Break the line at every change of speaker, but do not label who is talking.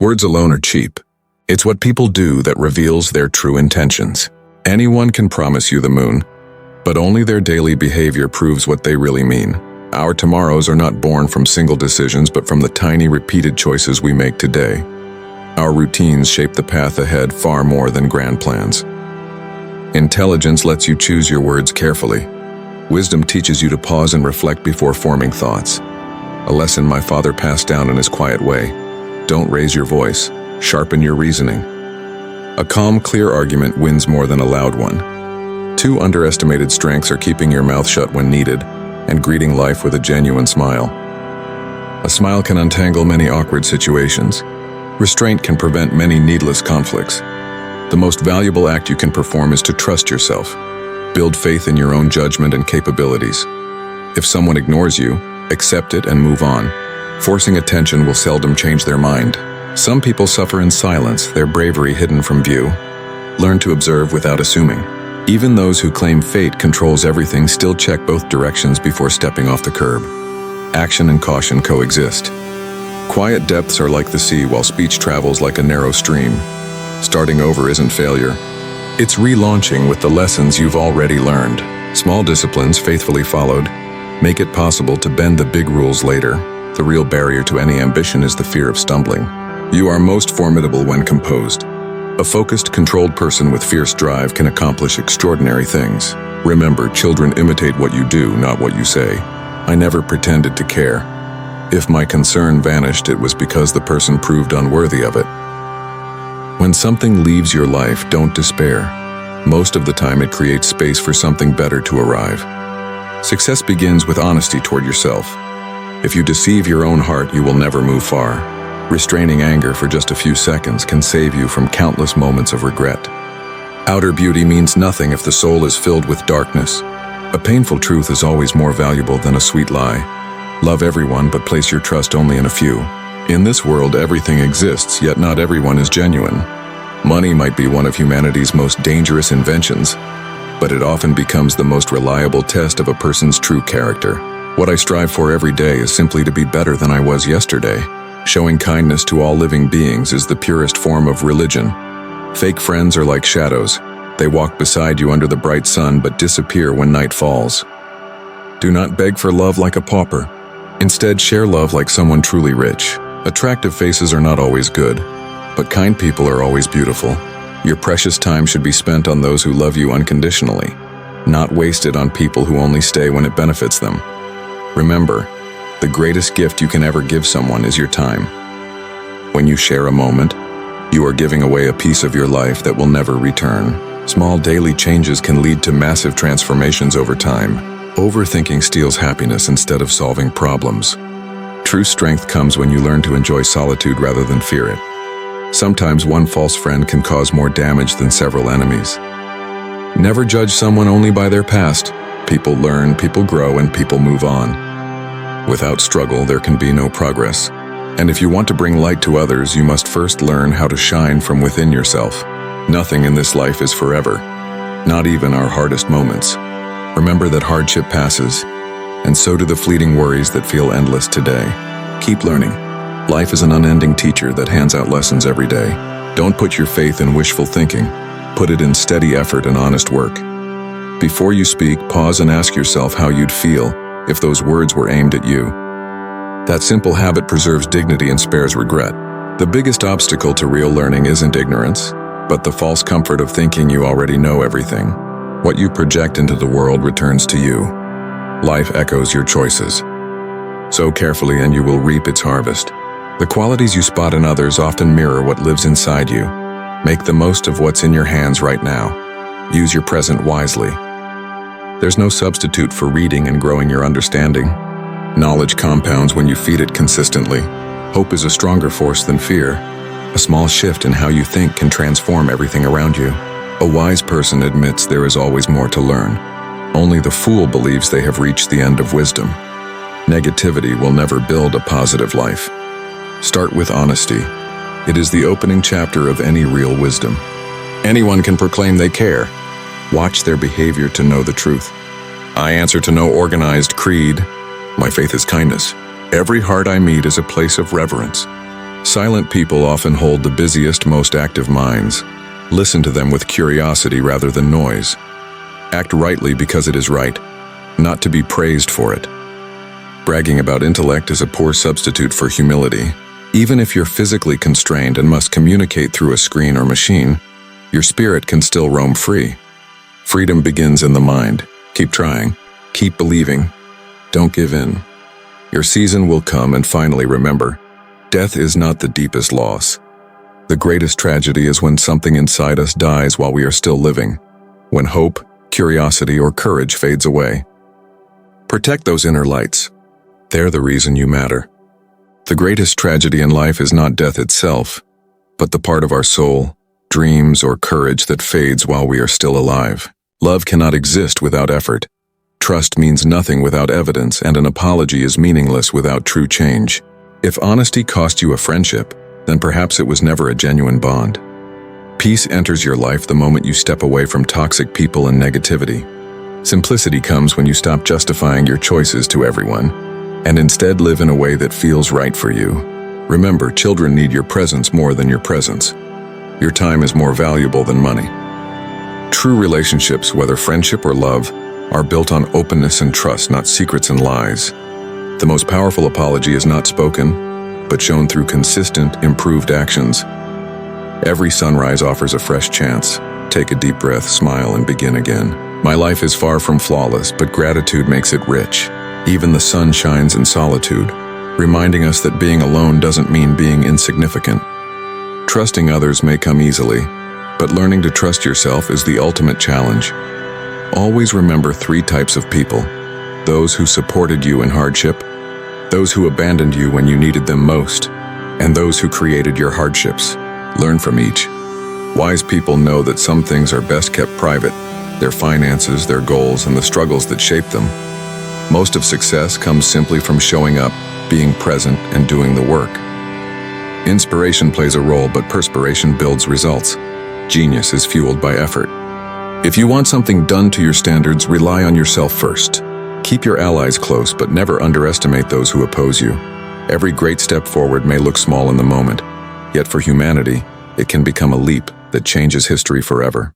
Words alone are cheap. It's what people do that reveals their true intentions. Anyone can promise you the moon, but only their daily behavior proves what they really mean. Our tomorrows are not born from single decisions, but from the tiny repeated choices we make today. Our routines shape the path ahead far more than grand plans. Intelligence lets you choose your words carefully. Wisdom teaches you to pause and reflect before forming thoughts. A lesson my father passed down in his quiet way. Don't raise your voice, sharpen your reasoning. A calm, clear argument wins more than a loud one. Two underestimated strengths are keeping your mouth shut when needed and greeting life with a genuine smile. A smile can untangle many awkward situations. Restraint can prevent many needless conflicts. The most valuable act you can perform is to trust yourself. Build faith in your own judgment and capabilities. If someone ignores you, accept it and move on. Forcing attention will seldom change their mind. Some people suffer in silence, their bravery hidden from view. Learn to observe without assuming. Even those who claim fate controls everything still check both directions before stepping off the curb. Action and caution coexist. Quiet depths are like the sea, while speech travels like a narrow stream. Starting over isn't failure. It's relaunching with the lessons you've already learned. Small disciplines, faithfully followed, make it possible to bend the big rules later. The real barrier to any ambition is the fear of stumbling. You are most formidable when composed. A focused, controlled person with fierce drive can accomplish extraordinary things. Remember, children imitate what you do, not what you say. I never pretended to care. If my concern vanished, it was because the person proved unworthy of it. When something leaves your life, don't despair. Most of the time, it creates space for something better to arrive. Success begins with honesty toward yourself. If you deceive your own heart, you will never move far. Restraining anger for just a few seconds can save you from countless moments of regret. Outer beauty means nothing if the soul is filled with darkness. A painful truth is always more valuable than a sweet lie. Love everyone, but place your trust only in a few. In this world, everything exists, yet not everyone is genuine. Money might be one of humanity's most dangerous inventions, but it often becomes the most reliable test of a person's true character. What I strive for every day is simply to be better than I was yesterday. Showing kindness to all living beings is the purest form of religion. Fake friends are like shadows. They walk beside you under the bright sun but disappear when night falls. Do not beg for love like a pauper. Instead, share love like someone truly rich. Attractive faces are not always good, but kind people are always beautiful. Your precious time should be spent on those who love you unconditionally, not wasted on people who only stay when it benefits them. Remember, the greatest gift you can ever give someone is your time. When you share a moment, you are giving away a piece of your life that will never return. Small daily changes can lead to massive transformations over time. Overthinking steals happiness instead of solving problems. True strength comes when you learn to enjoy solitude rather than fear it. Sometimes one false friend can cause more damage than several enemies. Never judge someone only by their past. People learn, people grow, and people move on. Without struggle, there can be no progress. And if you want to bring light to others, you must first learn how to shine from within yourself. Nothing in this life is forever, not even our hardest moments. Remember that hardship passes, and so do the fleeting worries that feel endless today. Keep learning. Life is an unending teacher that hands out lessons every day. Don't put your faith in wishful thinking. Put it in steady effort and honest work. Before you speak, pause and ask yourself how you'd feel if those words were aimed at you. That simple habit preserves dignity and spares regret. The biggest obstacle to real learning isn't ignorance, but the false comfort of thinking you already know everything. What you project into the world returns to you. Life echoes your choices. Sow carefully and you will reap its harvest. The qualities you spot in others often mirror what lives inside you. Make the most of what's in your hands right now. Use your present wisely. There's no substitute for reading and growing your understanding. Knowledge compounds when you feed it consistently. Hope is a stronger force than fear. A small shift in how you think can transform everything around you. A wise person admits there is always more to learn. Only the fool believes they have reached the end of wisdom. Negativity will never build a positive life. Start with honesty. It is the opening chapter of any real wisdom. Anyone can proclaim they care. Watch their behavior to know the truth. I answer to no organized creed. My faith is kindness. Every heart I meet is a place of reverence. Silent people often hold the busiest, most active minds. Listen to them with curiosity rather than noise. Act rightly because it is right, not to be praised for it. Bragging about intellect is a poor substitute for humility. Even if you're physically constrained and must communicate through a screen or machine, your spirit can still roam free. Freedom begins in the mind. Keep trying. Keep believing. Don't give in. Your season will come, and finally remember, death is not the deepest loss. The greatest tragedy is when something inside us dies while we are still living, when hope, curiosity, or courage fades away. Protect those inner lights. They're the reason you matter. The greatest tragedy in life is not death itself, but the part of our soul, dreams, or courage that fades while we are still alive. Love cannot exist without effort. Trust means nothing without evidence, and an apology is meaningless without true change. If honesty cost you a friendship, then perhaps it was never a genuine bond. Peace enters your life the moment you step away from toxic people and negativity. Simplicity comes when you stop justifying your choices to everyone, and instead live in a way that feels right for you. Remember, children need your presence more than your presence. Your time is more valuable than money. True relationships, whether friendship or love, are built on openness and trust, not secrets and lies. The most powerful apology is not spoken, but shown through consistent, improved actions. Every sunrise offers a fresh chance. Take a deep breath, smile, and begin again. My life is far from flawless, but gratitude makes it rich. Even the sun shines in solitude, reminding us that being alone doesn't mean being insignificant. Trusting others may come easily, but learning to trust yourself is the ultimate challenge. Always remember 3 types of people: those who supported you in hardship, those who abandoned you when you needed them most, and those who created your hardships. Learn from each. Wise people know that some things are best kept private: their finances, their goals, and the struggles that shape them. Most of success comes simply from showing up, being present, and doing the work. Inspiration plays a role, but perspiration builds results. Genius is fueled by effort. If you want something done to your standards, rely on yourself first. Keep your allies close, but never underestimate those who oppose you. Every great step forward may look small in the moment, yet for humanity, it can become a leap that changes history forever.